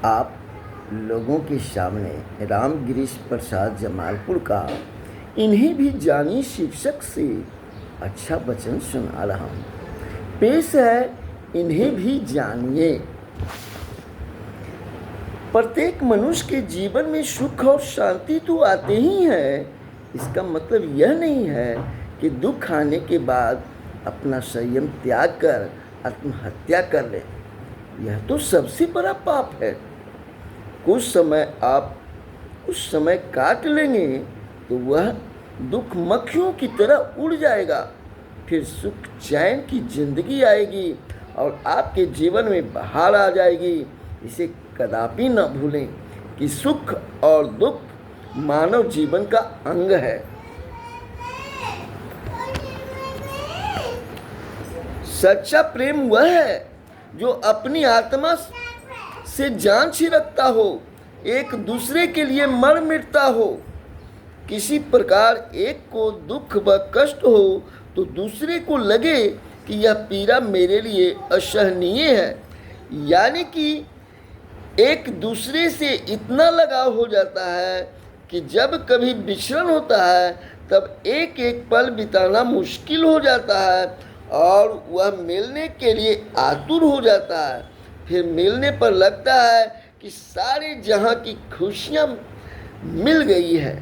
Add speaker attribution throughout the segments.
Speaker 1: आप लोगों के सामने राम गिरीश प्रसाद जमालपुर का इन्हें भी जानिए शीर्षक से अच्छा वचन सुना रहा हूँ। पेश है इन्हें भी जानिए। प्रत्येक मनुष्य के जीवन में सुख और शांति तो आते ही है। इसका मतलब यह नहीं है कि दुख आने के बाद अपना संयम त्याग कर आत्महत्या कर ले। यह तो सबसे बड़ा पाप है। कुछ समय आप उस समय काट लेंगे तो वह दुख मक्खियों की तरह उड़ जाएगा। फिर सुख चैन की जिंदगी आएगी और आपके जीवन में बहार आ जाएगी। इसे कदापि न भूलें कि सुख और दुख मानव जीवन का अंग है। सच्चा प्रेम वह है जो अपनी आत्मा से जान छिड़कता हो, एक दूसरे के लिए मर मिटता हो। किसी प्रकार एक को दुख व कष्ट हो तो दूसरे को लगे कि यह पीड़ा मेरे लिए असहनीय है। यानी कि एक दूसरे से इतना लगाव हो जाता है कि जब कभी विछड़न होता है तब एक एक पल बिताना मुश्किल हो जाता है और वह मिलने के लिए आतुर हो जाता है। फिर मिलने पर लगता है कि सारे जहां की खुशियां मिल गई है।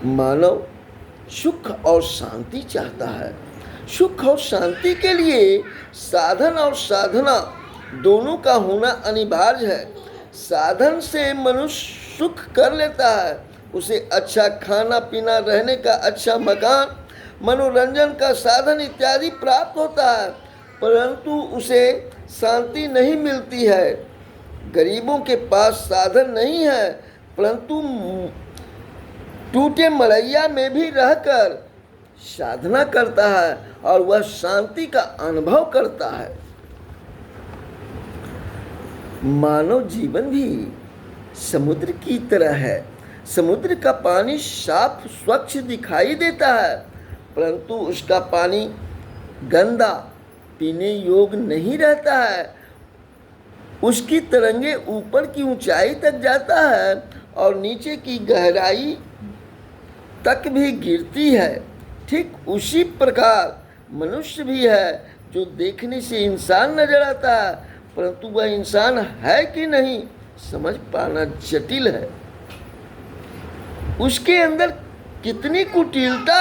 Speaker 1: मानव सुख और शांति चाहता है। सुख और शांति के लिए साधन और साधना दोनों का होना अनिवार्य है। साधन से मनुष्य सुख कर लेता है। उसे अच्छा खाना पीना, रहने का अच्छा मकान, मनोरंजन का साधन इत्यादि प्राप्त होता है, परंतु उसे शांति नहीं मिलती है। गरीबों के पास साधन नहीं है, परंतु टूटे मड़ैया में भी रहकर साधना करता है और वह शांति का अनुभव करता है। मानव जीवन भी समुद्र की तरह है। समुद्र का पानी साफ स्वच्छ दिखाई देता है, परंतु उसका पानी गंदा, पीने योग्य नहीं रहता है। उसकी तरंगे ऊपर की ऊंचाई तक जाता है और नीचे की गहराई तक भी गिरती है। ठीक उसी प्रकार मनुष्य भी है जो देखने से इंसान नजर आता है, परंतु वह इंसान है कि नहीं समझ पाना जटिल है। उसके अंदर कितनी कुटिलता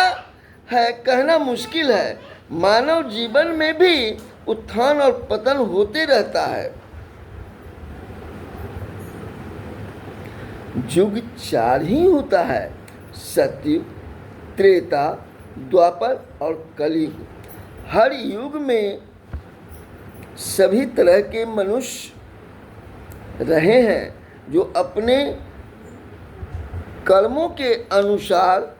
Speaker 1: है कहना मुश्किल है। मानव जीवन में भी उत्थान और पतन होते रहता है। युग 4 ही होता है, सतयुग, त्रेता, द्वापर और कलयुग। हर युग में सभी तरह के मनुष्य रहे हैं जो अपने कर्मों के अनुसार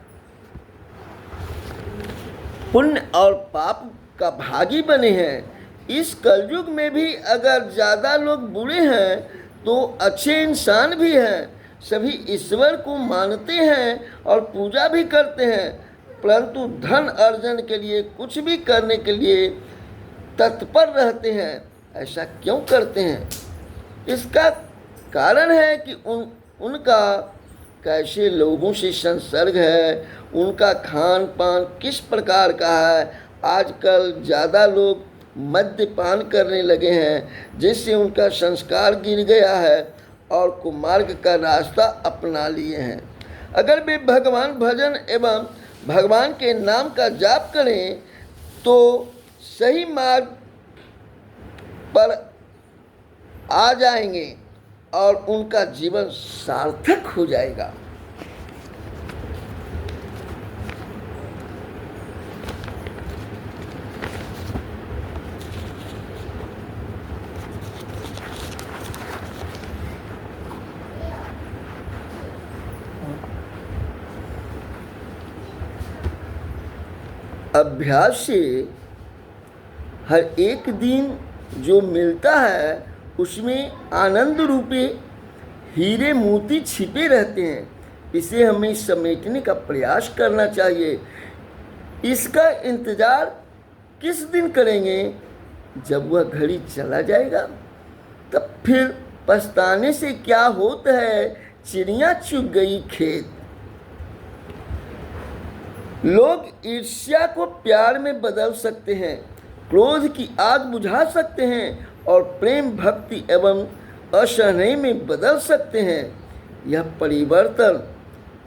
Speaker 1: पुण्य और पाप का भागी बने हैं। इस कलयुग में भी अगर ज़्यादा लोग बुरे हैं तो अच्छे इंसान भी हैं। सभी ईश्वर को मानते हैं और पूजा भी करते हैं, परंतु धन अर्जन के लिए, कुछ भी करने के लिए तत्पर रहते हैं। ऐसा क्यों करते हैं? इसका कारण है कि उनका कैसे लोगों से संसर्ग है, उनका खान पान किस प्रकार का है। आजकल ज़्यादा लोग मद्यपान करने लगे हैं, जिससे उनका संस्कार गिर गया है और कुमार्ग का रास्ता अपना लिए हैं। अगर वे भगवान भजन एवं भगवान के नाम का जाप करें तो सही मार्ग पर आ जाएंगे और उनका जीवन सार्थक हो जाएगा। अभ्यास से हर एक दिन जो मिलता है उसमें आनंद रूपी हीरे मोती छिपे रहते हैं। इसे हमें समेटने का प्रयास करना चाहिए। इसका इंतज़ार किस दिन करेंगे जब वह घड़ी चला जाएगा तब फिर पछताने से क्या होता है, चिड़िया चुग गई खेत। लोग ईर्ष्या को प्यार में बदल सकते हैं, क्रोध की आग बुझा सकते हैं और प्रेम भक्ति एवं असहनीय में बदल सकते हैं। यह परिवर्तन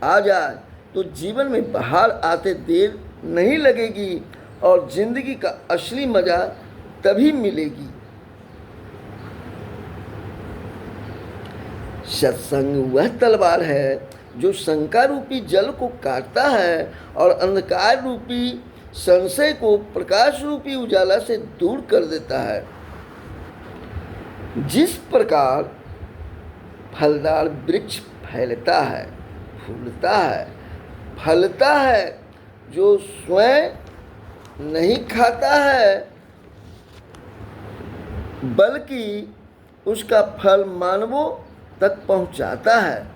Speaker 1: आ जाए तो जीवन में बाहर आते देर नहीं लगेगी और जिंदगी का असली मजा तभी मिलेगी। सत्संग वह तलवार है जो शंका रूपी जल को काटता है और अंधकार रूपी संशय को प्रकाश रूपी उजाला से दूर कर देता है। जिस प्रकार फलदार वृक्ष फैलता है, फूलता है, फलता है, जो स्वयं नहीं खाता है बल्कि उसका फल मानवों तक पहुंचाता है,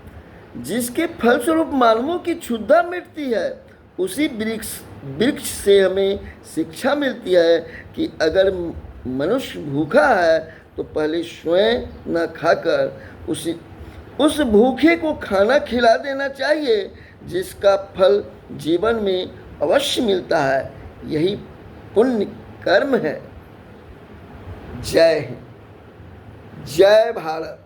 Speaker 1: जिसके फलस्वरूप मानवों की क्षुधा मिटती है, उसी वृक्ष से हमें शिक्षा मिलती है कि अगर मनुष्य भूखा है तो पहले स्वयं न खाकर उस भूखे को खाना खिला देना चाहिए, जिसका फल जीवन में अवश्य मिलता है। यही पुण्य कर्म है। जय हिंद, जय भारत।